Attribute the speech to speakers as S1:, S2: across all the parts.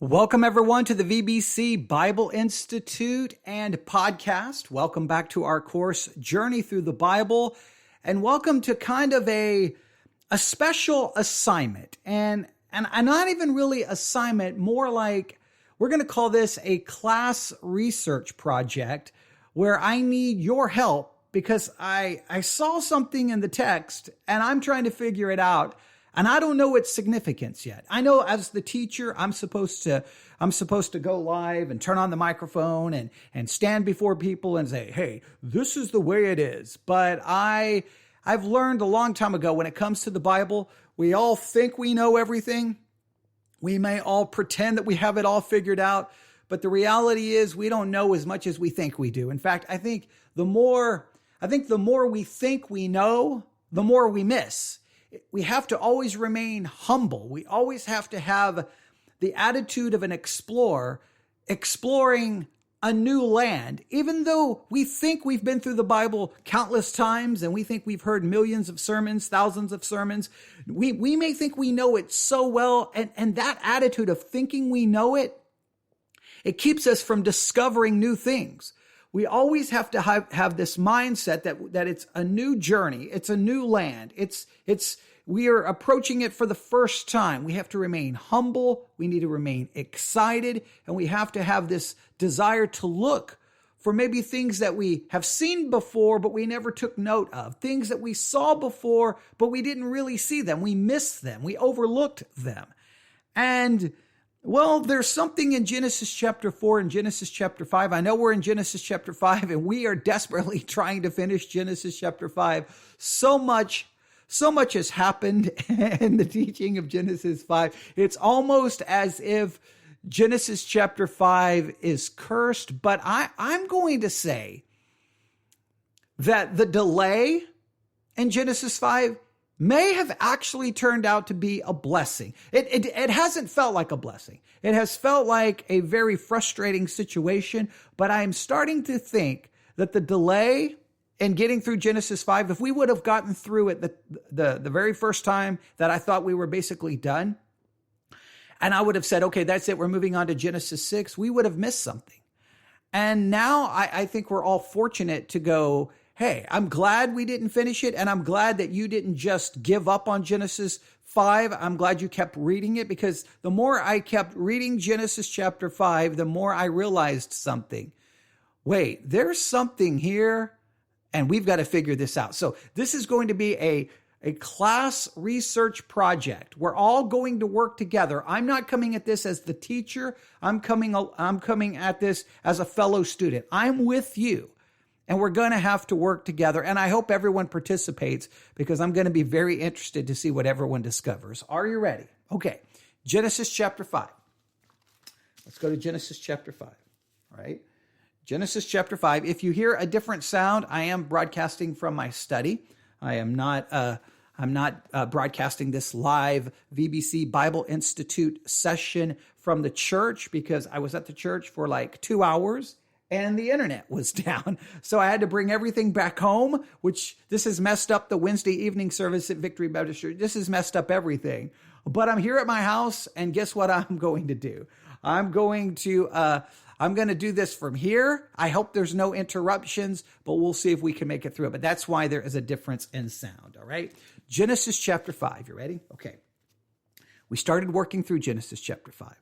S1: Welcome, everyone, to the VBC Bible Institute and podcast. Welcome back to our course, Journey Through the Bible, and welcome to kind of a special assignment. And not even really assignment, more like we're going to call this a class research project where I need your help because I saw something in the text and I'm trying to figure it out. And I don't know its significance yet. I know as the teacher, I'm supposed to go live and turn on the microphone and stand before people and say, hey, this is the way it is. But I've learned a long time ago when it comes to the Bible, we all think we know everything. We may all pretend that we have it all figured out. But the reality is we don't know as much as we think we do. In fact, I think the more we think we know, the more we miss. We have to always remain humble. We always have to have the attitude of an explorer, exploring a new land. Even though we think we've been through the Bible countless times and we think we've heard millions of sermons, thousands of sermons, we may think we know it so well. And that attitude of thinking we know it, it keeps us from discovering new things. We always have to have this mindset that it's a new journey. It's a new land. We are approaching it for the first time. We have to remain humble. We need to remain excited. And we have to have this desire to look for maybe things that we have seen before, but we never took note of. Things that we saw before, but we didn't really see them. We missed them. We overlooked them. And well, there's something in Genesis chapter 4 and Genesis chapter 5. I know we're in Genesis chapter 5 and we are desperately trying to finish Genesis chapter 5. So much has happened in the teaching of Genesis 5. It's almost as if Genesis chapter 5 is cursed, but I'm going to say that the delay in Genesis 5 may have actually turned out to be a blessing. It hasn't felt like a blessing. It has felt like a very frustrating situation, but I'm starting to think that the delay in getting through Genesis 5, if we would have gotten through it the very first time that I thought we were basically done, and I would have said, okay, that's it, we're moving on to Genesis 6, we would have missed something. And now I think we're all fortunate to go, hey, I'm glad we didn't finish it, and I'm glad that you didn't just give up on Genesis 5. I'm glad you kept reading it, because the more I kept reading Genesis chapter 5, the more I realized something. Wait, there's something here, and we've got to figure this out. So this is going to be a class research project. We're all going to work together. I'm not coming at this as the teacher. I'm coming at this as a fellow student. I'm with you. And we're going to have to work together. And I hope everyone participates because I'm going to be very interested to see what everyone discovers. Are you ready? Okay. Genesis chapter 5. Let's go to Genesis chapter 5. All right. Genesis chapter 5. If you hear a different sound, I am broadcasting from my study. I'm not broadcasting this live VBC Bible Institute session from the church because I was at the church for like 2 hours. And the internet was down. So I had to bring everything back home, which this has messed up the Wednesday evening service at Victory Baptist Church. This has messed up everything. But I'm here at my house, and guess what I'm going to do? I'm going to do this from here. I hope there's no interruptions, but we'll see if we can make it through it. But that's why there is a difference in sound, all right? Genesis chapter 5. You ready? Okay. We started working through Genesis chapter 5.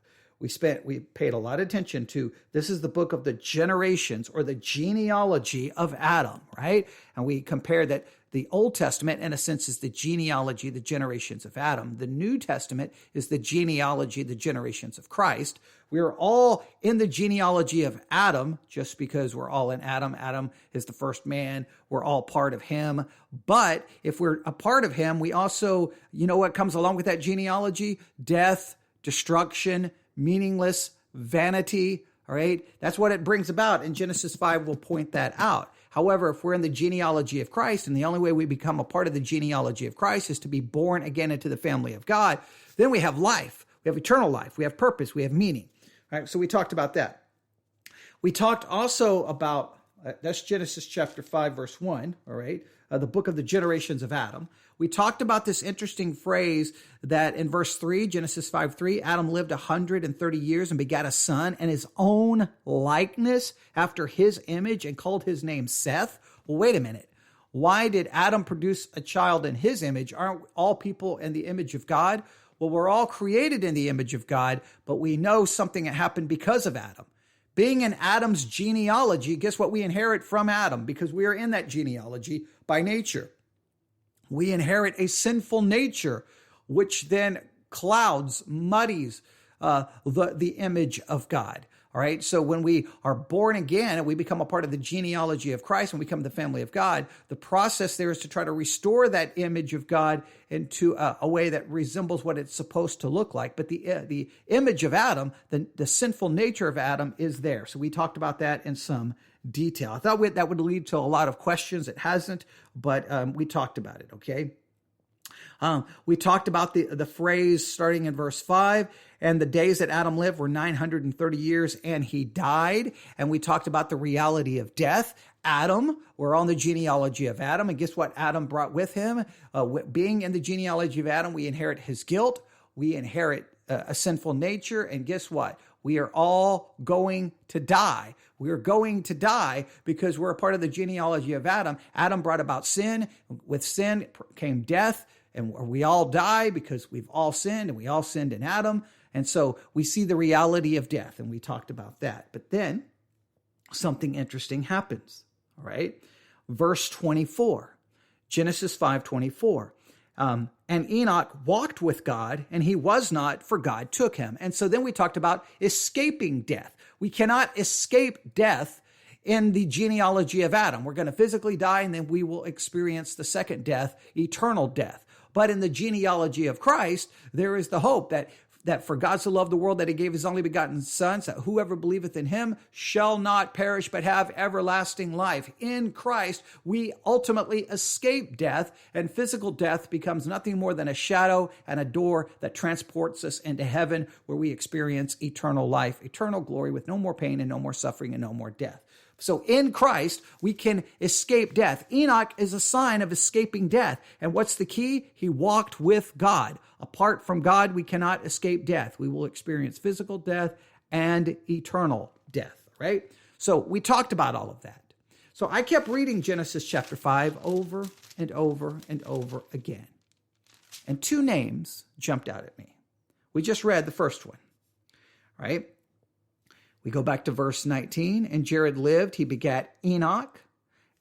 S1: We paid a lot of attention to, this is the book of the generations or the genealogy of Adam, right? And we compared that the Old Testament, in a sense, is the genealogy, the generations of Adam. The New Testament is the genealogy, the generations of Christ. We are all in the genealogy of Adam, just because we're all in Adam. Adam is the first man. We're all part of him. But if we're a part of him, we also, you know what comes along with that genealogy? Death, destruction, meaningless, vanity, all right? That's what it brings about, and Genesis 5 will point that out. However, if we're in the genealogy of Christ, and the only way we become a part of the genealogy of Christ is to be born again into the family of God, then we have life. We have eternal life. We have purpose. We have meaning. All right, so we talked about that. We talked also about, that's Genesis chapter 5, verse 1, all right? The book of the generations of Adam. we talked about this interesting phrase that in verse 3, Genesis 5:3, Adam lived 130 years and begat a son in his own likeness after his image and called his name Seth. Well, wait a minute. Why did Adam produce a child in his image? Aren't all people in the image of God? Well, we're all created in the image of God, but we know something that happened because of Adam. Being in Adam's genealogy, guess what we inherit from Adam? Because we are in that genealogy by nature. We inherit a sinful nature, which then clouds, muddies the image of God. All right. So when we are born again and we become a part of the genealogy of Christ and we become the family of God, the process there is to try to restore that image of God into a way that resembles what it's supposed to look like. But the image of Adam, the sinful nature of Adam is there. So we talked about that in some detail. I thought that would lead to a lot of questions. It hasn't, but we talked about it. Okay. We talked about the phrase starting in verse 5, and the days that Adam lived were 930 years and he died. And we talked about the reality of death. Adam, we're on the genealogy of Adam. And guess what Adam brought with him? Being in the genealogy of Adam, we inherit his guilt. We inherit a sinful nature. And guess what? We are all going to die. We are going to die because we're a part of the genealogy of Adam. Adam brought about sin. With sin came death. And we all die because we've all sinned, and we all sinned in Adam. And so we see the reality of death, and we talked about that. But then something interesting happens, all right? Verse 24, Genesis 5:24. And Enoch walked with God, and he was not, for God took him. And so then we talked about escaping death. We cannot escape death in the genealogy of Adam. We're going to physically die, and then we will experience the second death, eternal death. But in the genealogy of Christ, there is the hope that for God so loved the world that he gave his only begotten son, so that whoever believeth in him shall not perish but have everlasting life. In Christ, we ultimately escape death, and physical death becomes nothing more than a shadow and a door that transports us into heaven, where we experience eternal life, eternal glory with no more pain and no more suffering and no more death. So in Christ, we can escape death. Enoch is a sign of escaping death. And what's the key? He walked with God. Apart from God, we cannot escape death. We will experience physical death and eternal death, right? So we talked about all of that. So I kept reading Genesis chapter 5 over and over and over again. And two names jumped out at me. We just read the first one, right? We go back to verse 19, and Jared lived, he begat Enoch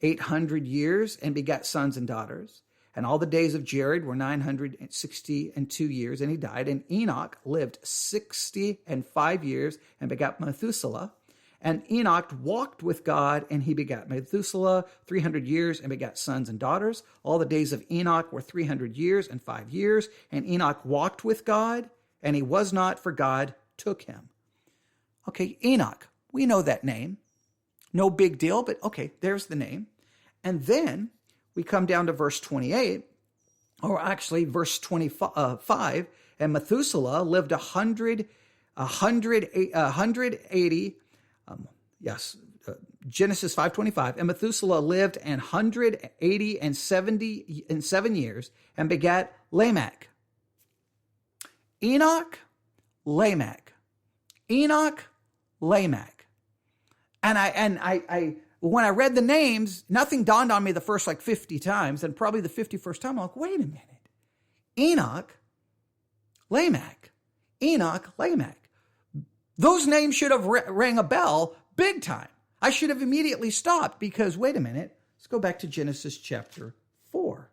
S1: 800 years and begat sons and daughters. And all the days of Jared were 962 years, and he died. And Enoch lived 65 years and begat Methuselah. And Enoch walked with God, and he begat Methuselah 300 years and begat sons and daughters. All the days of Enoch were 300 years and 5 years. And Enoch walked with God, and he was not, for God took him. Okay, Enoch, we know that name. No big deal, but okay, there's the name. And then we come down to verse 28, or actually verse 25, and Methuselah lived 180, Genesis 5:25, and Methuselah lived 180 and 7 years and begat Lamech. Enoch, Lamech. Enoch, Lamech. And I when I read the names, nothing dawned on me the first 50 times, and probably the 51st time, I'm like, wait a minute. Enoch, Lamech. Enoch, Lamech. Those names should have rang a bell big time. I should have immediately stopped because, wait a minute, let's go back to Genesis chapter 4.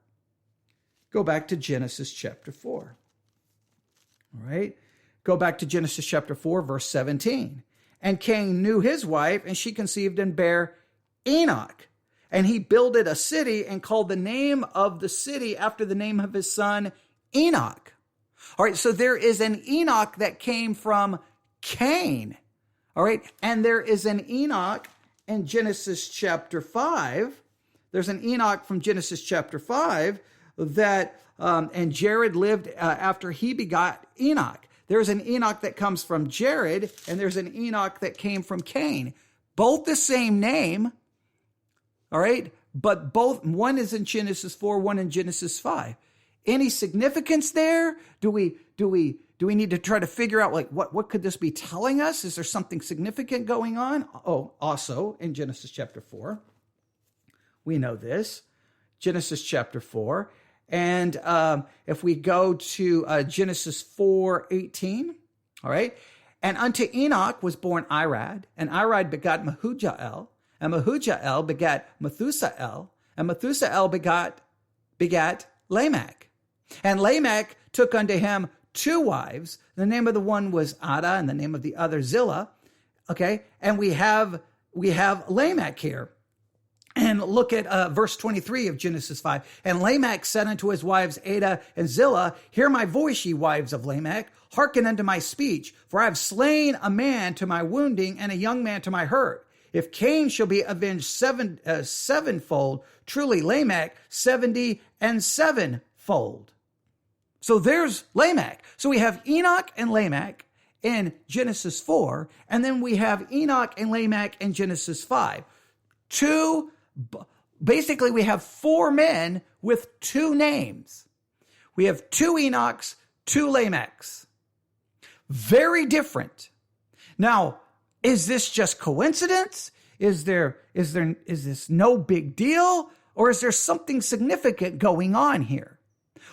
S1: Go back to Genesis chapter 4. All right. Go back to Genesis chapter 4, verse 17. And Cain knew his wife, and she conceived and bare Enoch. And he builded a city and called the name of the city after the name of his son, Enoch. All right, so there is an Enoch that came from Cain. All right, and there is an Enoch in Genesis chapter 5. There's an Enoch from Genesis chapter 5 that, and Jared lived after he begot Enoch. There's an Enoch that comes from Jared, and there's an Enoch that came from Cain. Both the same name, all right? But both, one is in Genesis 4, one in Genesis 5. Any significance there? Do we need to try to figure out like what could this be telling us? Is there something significant going on? Oh, also in Genesis chapter 4, we know this. Genesis chapter 4. And if we go to Genesis 4:18, all right. And unto Enoch was born Irad, and Irad begot Mehujael, and Mehujael begat Methusael, and Methusael begat Lamech. And Lamech took unto him 2 wives. The name of the one was Ada, and the name of the other Zillah. Okay, and we have Lamech here. And look at verse 23 of Genesis 5. And Lamech said unto his wives Ada and Zillah, Hear my voice, ye wives of Lamech. Hearken unto my speech. For I have slain a man to my wounding, and a young man to my hurt. If Cain shall be avenged sevenfold, truly Lamech 77-fold. So there's Lamech. So we have Enoch and Lamech in Genesis 4, and then we have Enoch and Lamech in Genesis 5. Basically, we have 4 men with 2 names. We have 2 Enochs, 2 Lamechs. Very different. Now, is this just coincidence? Is this no big deal? Or is there something significant going on here?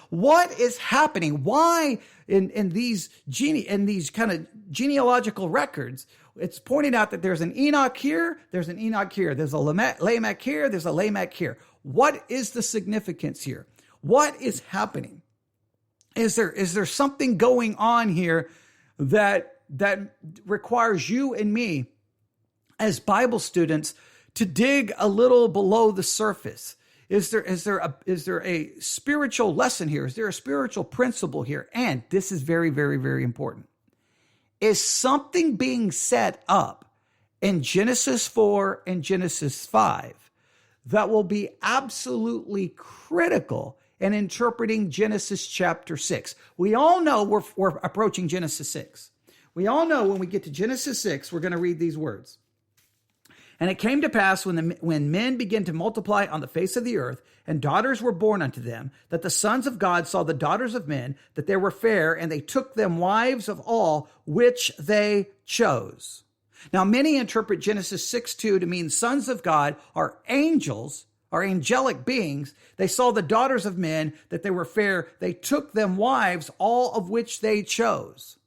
S1: What is happening? Why in these kind of genealogical records, it's pointed out that there's an Enoch here, there's an Enoch here, there's a Lamech here, there's a Lamech here. What is the significance here? What is happening? Is there something going on here that requires you and me as Bible students to dig a little below the surface? Is there a spiritual lesson here? Is there a spiritual principle here? And this is very, very, very important. Is something being set up in Genesis 4 and Genesis 5 that will be absolutely critical in interpreting Genesis chapter 6? We all know we're approaching Genesis 6. We all know when we get to Genesis 6, we're going to read these words. And it came to pass when men began to multiply on the face of the earth, and daughters were born unto them, that the sons of God saw the daughters of men, that they were fair, and they took them wives of all which they chose. Now, many interpret Genesis 6:2 to mean sons of God are angels, are angelic beings. They saw the daughters of men, that they were fair. They took them wives, all of which they chose.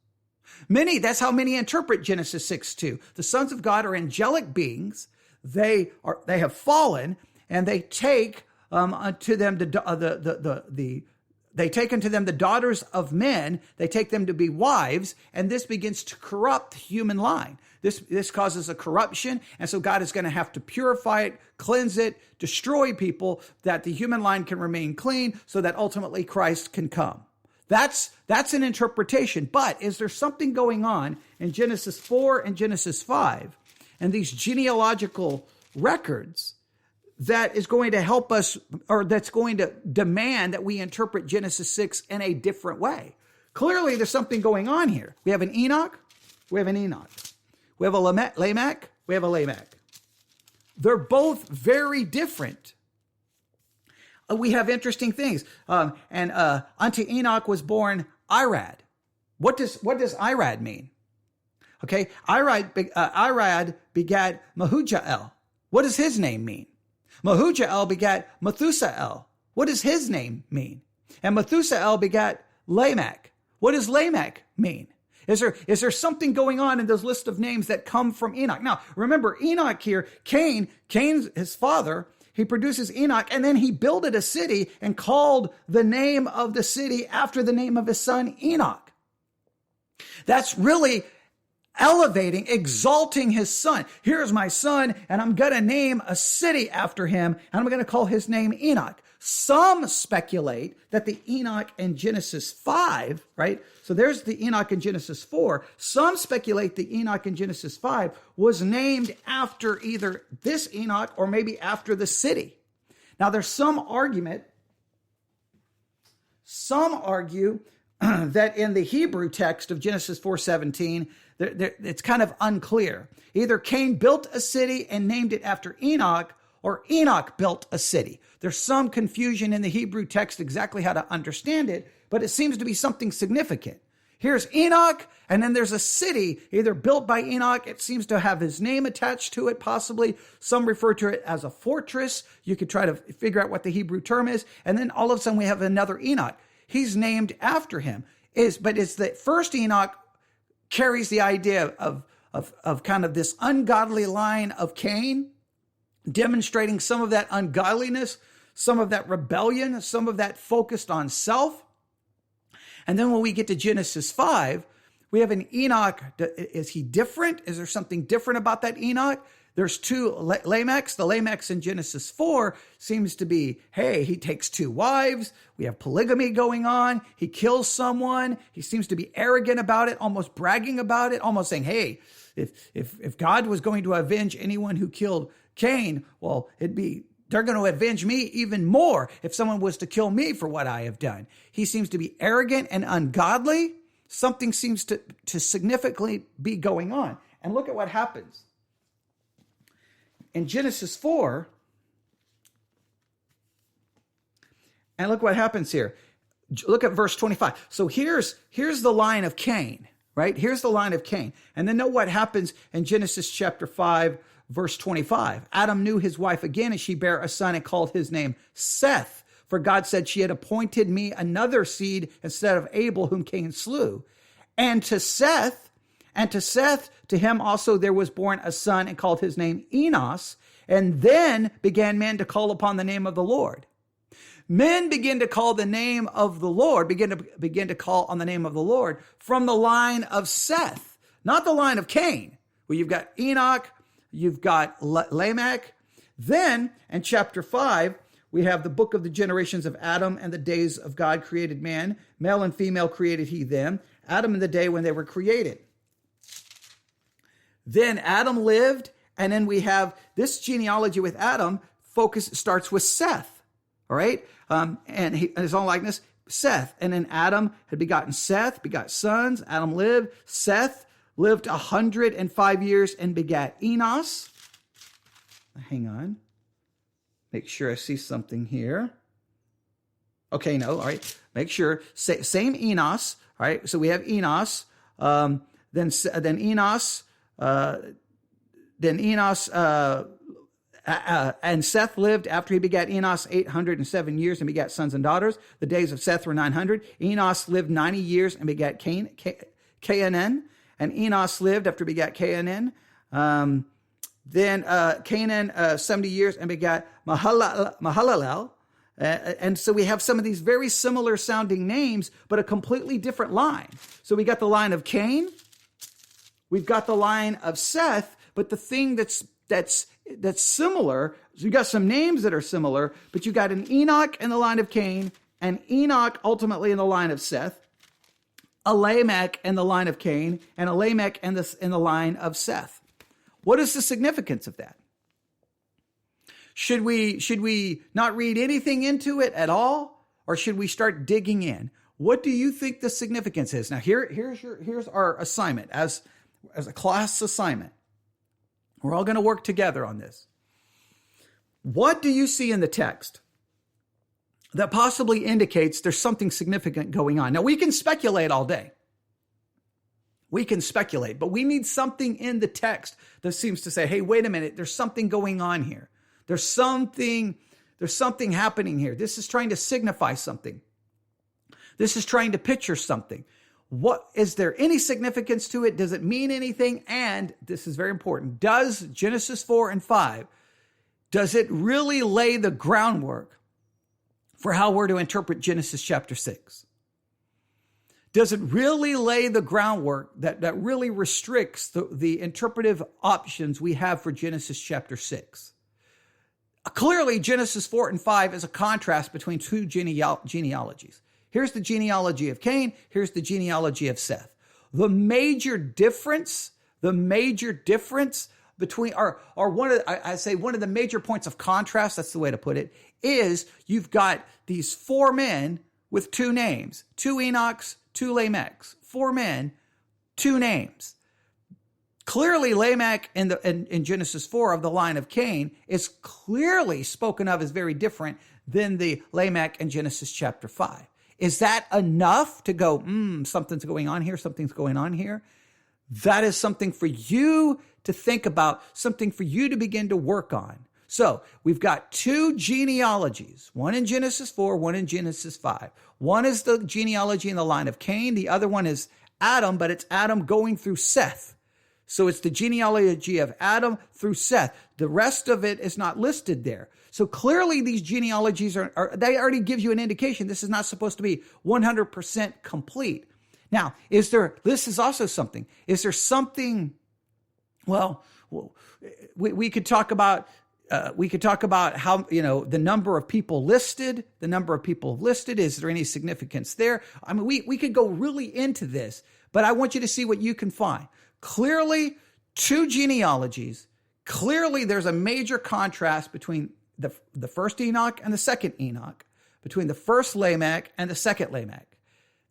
S1: That's how many interpret Genesis 6:2. The sons of God are angelic beings. They have fallen, and they take unto them they take unto them the daughters of men. They take them to be wives, and this begins to corrupt the human line. This causes a corruption, and so God is going to have to purify it, cleanse it, destroy people, that the human line can remain clean, so that ultimately Christ can come. That's an interpretation. But is there something going on in Genesis 4 and Genesis 5 and these genealogical records that is going to help us, or that's going to demand that we interpret Genesis 6 in a different way? Clearly, there's something going on here. We have an Enoch. We have an Enoch. We have a Lamech. We have a Lamech. They're both very different. We have interesting things. And unto Enoch was born Irad. What does Irad mean? Okay, Irad begat Mehujael. What does his name mean? Mehujael begat Methusael. What does his name mean? And Methusael begat Lamech. What does Lamech mean? Is there something going on in those list of names that come from Enoch? Now, remember, Enoch here, Cain's his father. He produces Enoch, and then he builded a city and called the name of the city after the name of his son, Enoch. That's really elevating, exalting his son. Here's my son, and I'm going to name a city after him, and I'm going to call his name Enoch. Some speculate that the Enoch in Genesis 5, right? So there's the Enoch in Genesis 4. Some speculate the Enoch in Genesis 5 was named after either this Enoch or maybe after the city. Now there's some argument. Some argue that in the Hebrew text of Genesis 4:17, it's kind of unclear. Either Cain built a city and named it after Enoch, or Enoch built a city. There's some confusion in the Hebrew text exactly how to understand it, but it seems to be something significant. Here's Enoch, and then there's a city either built by Enoch. It seems to have his name attached to it, possibly. Some refer to it as a fortress. You could try to figure out what the Hebrew term is. And then all of a sudden we have another Enoch. He's named after him. But it's the first Enoch carries the idea of kind of this ungodly line of Cain, demonstrating some of that ungodliness, some of that rebellion, some of that focused on self. And then when we get to Genesis 5, we have an Enoch. Is he different? Is there something different about that Enoch? There's two Lamechs. The Lamechs in Genesis 4 seems to be, hey, he takes two wives. We have polygamy going on. He kills someone. He seems to be arrogant about it, almost bragging about it, almost saying, hey, if God was going to avenge anyone who killed Cain, well, they're going to avenge me even more if someone was to kill me for what I have done. He seems to be arrogant and ungodly. Something seems to significantly be going on. And look at what happens. In Genesis 4, and look what happens here. Look at verse 25. So here's the line of Cain, right? Here's the line of Cain. And then note what happens in Genesis chapter 5, verse 25, Adam knew his wife again, and she bare a son and called his name Seth. For God said, she had appointed me another seed instead of Abel, whom Cain slew. And to Seth, to him also there was born a son and called his name Enos. And then began men to call upon the name of the Lord. Men begin to call the name of the Lord, begin to call on the name of the Lord from the line of Seth, not the line of Cain, where you've got Enoch, you've got Lamech. Then in chapter 5, we have the book of the generations of Adam and the days of God created man. Male and female created he them. Adam in the day when they were created. Then Adam lived, and then we have this genealogy with Adam starts with Seth. All right? And his own likeness, Seth. And then Adam had begotten Seth, begot sons. Adam lived. Seth lived 105 years and begat Enos. Hang on. Make sure I see something here. Okay, no, all right. Make sure. Same Enos. All right, so we have Enos. Then Enos. And Seth lived after he begat Enos 807 years and begat sons and daughters. The days of Seth were 900. Enos lived 90 years and begat Cainan. And Enos lived after he begat Cainan. Then Cainan 70 years and begat Mahalalel. And so we have some of these very similar sounding names, but a completely different line. So we got the line of Cain. We've got the line of Seth, but the thing that's similar, so you got some names that are similar, but you got an Enoch in the line of Cain, an Enoch ultimately in the line of Seth, a Lamech in the line of Cain, and a Lamech in the line of Seth. What is the significance of that? Should we not read anything into it at all, or should we start digging in? What do you think the significance is? Now here's our assignment as a class assignment. We're all going to work together on this. What do you see in the text that possibly indicates there's something significant going on? Now, we can speculate all day. We can speculate, but we need something in the text that seems to say, hey, wait a minute, there's something going on here. There's something happening here. This is trying to signify something. This is trying to picture something. What is there any significance to it? Does it mean anything? And this is very important. Does Genesis 4 and 5, does it really lay the groundwork for how we're to interpret Genesis chapter 6? Does it really lay the groundwork that really restricts the interpretive options we have for Genesis chapter 6? Clearly, Genesis 4 and 5 is a contrast between two genealogies. Here's the genealogy of Cain. Here's the genealogy of Seth. The major difference between, or one of the major points of contrast, that's the way to put it, is you've got these four men with two names, two Enochs, two Lamechs, four men, two names. Clearly, Lamech in Genesis 4 of the line of Cain is clearly spoken of as very different than the Lamech in Genesis chapter 5. Is that enough to go, something's going on here, something's going on here? That is something for you to think about, something for you to begin to work on. So we've got two genealogies, one in Genesis 4, one in Genesis 5. One is the genealogy in the line of Cain. The other one is Adam, but it's Adam going through Seth. So it's the genealogy of Adam through Seth. The rest of it is not listed there. So clearly these genealogies they already give you an indication this is not supposed to be 100% complete. Now, this is also something, is there something, well, we could talk about how, the number of people listed, is there any significance there? I mean, we could go really into this, but I want you to see what you can find. Clearly, two genealogies. Clearly, there's a major contrast between the first Enoch and the second Enoch, between the first Lamech and the second Lamech.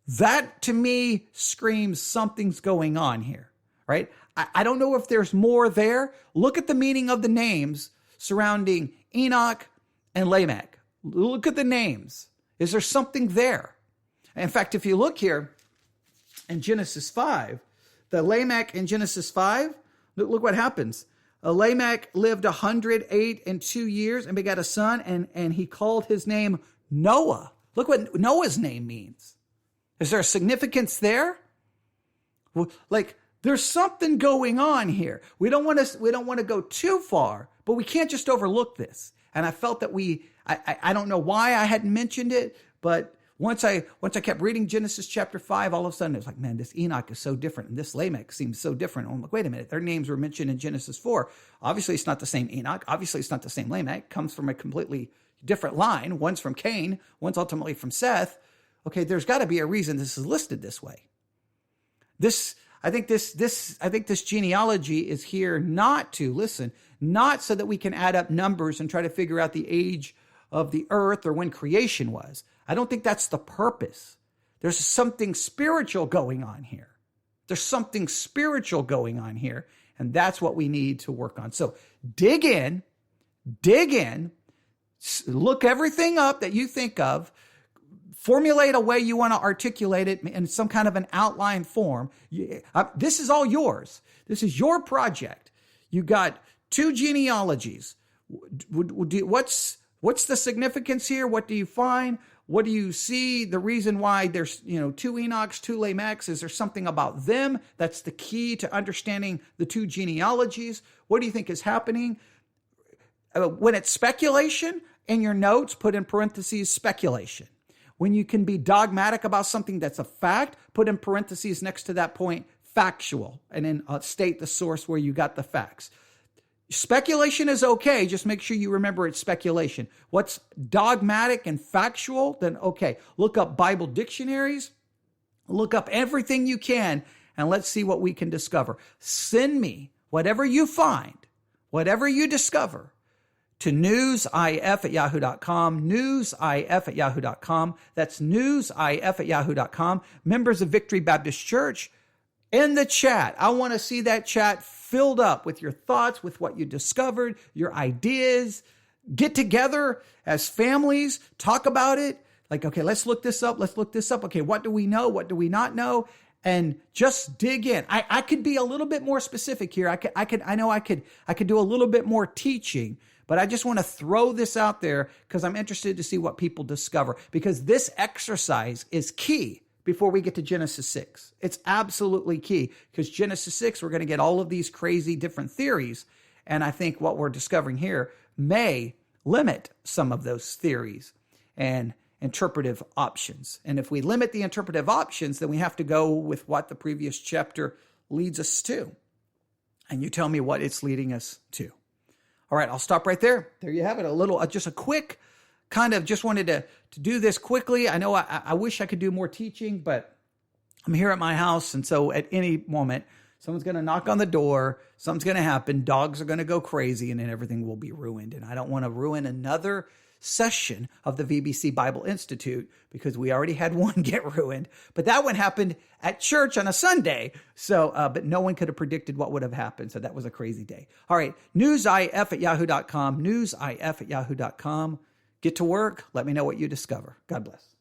S1: That, to me, screams something's going on here, right? I don't know if there's more there. Look at the meaning of the names surrounding Enoch and Lamech. Look at the names. Is there something there? In fact, if you look here in Genesis 5, the Lamech in Genesis 5, look what happens. Lamech lived 108 and 2 years and begat a son, and he called his name Noah. Look what Noah's name means. Is there a significance there? Well, there's something going on here. We don't want to go too far, but we can't just overlook this. And I felt that I don't know why I hadn't mentioned it, but once I kept reading Genesis chapter 5, all of a sudden it was like, man, this Enoch is so different, and this Lamech seems so different. I'm like, wait a minute, their names were mentioned in Genesis 4. Obviously, it's not the same Enoch. Obviously, it's not the same Lamech. It comes from a completely different line. One's from Cain. One's ultimately from Seth. Okay, there's got to be a reason this is listed this way. I think this genealogy is here not so that we can add up numbers and try to figure out the age of the earth or when creation was. I don't think that's the purpose. There's something spiritual going on here. And that's what we need to work on. So dig in, look everything up that you think of, formulate a way you want to articulate it in some kind of an outline form. This is all yours. This is your project. You got two genealogies. What's the significance here? What do you find? What do you see? The reason why there's, two Enochs, two Lamechs, is there something about them that's the key to understanding the two genealogies? What do you think is happening? When it's speculation, in your notes, put in parentheses, speculation. When you can be dogmatic about something that's a fact, put in parentheses next to that point, factual, and then state the source where you got the facts. Speculation is okay. Just make sure you remember it's speculation. What's dogmatic and factual, then okay. Look up Bible dictionaries. Look up everything you can, and let's see what we can discover. Send me whatever you find, whatever you discover, to newsif@yahoo.com, newsif@yahoo.com. That's newsif@yahoo.com. Members of Victory Baptist Church, in the chat. I want to see that chat filled up with your thoughts, with what you discovered, your ideas. Get together as families, talk about it. Like, okay, let's look this up. Okay, what do we know? What do we not know? And just dig in. I could be a little bit more specific here. I could do a little bit more teaching, but I just want to throw this out there because I'm interested to see what people discover, because this exercise is key before we get to Genesis 6. It's absolutely key, because Genesis 6, we're going to get all of these crazy different theories. And I think what we're discovering here may limit some of those theories and interpretive options. And if we limit the interpretive options, then we have to go with what the previous chapter leads us to. And you tell me what it's leading us to. All right, I'll stop right there. There you have it. Just a quick just wanted to do this quickly. I know I wish I could do more teaching, but I'm here at my house. And so at any moment, someone's going to knock on the door, something's going to happen, dogs are going to go crazy, and then everything will be ruined. And I don't want to ruin another session of the VBC Bible Institute, because we already had one get ruined. But that one happened at church on a Sunday. So, but no one could have predicted what would have happened. So that was a crazy day. All right. newsif@yahoo.com, newsif@yahoo.com. Get to work. Let me know what you discover. God bless.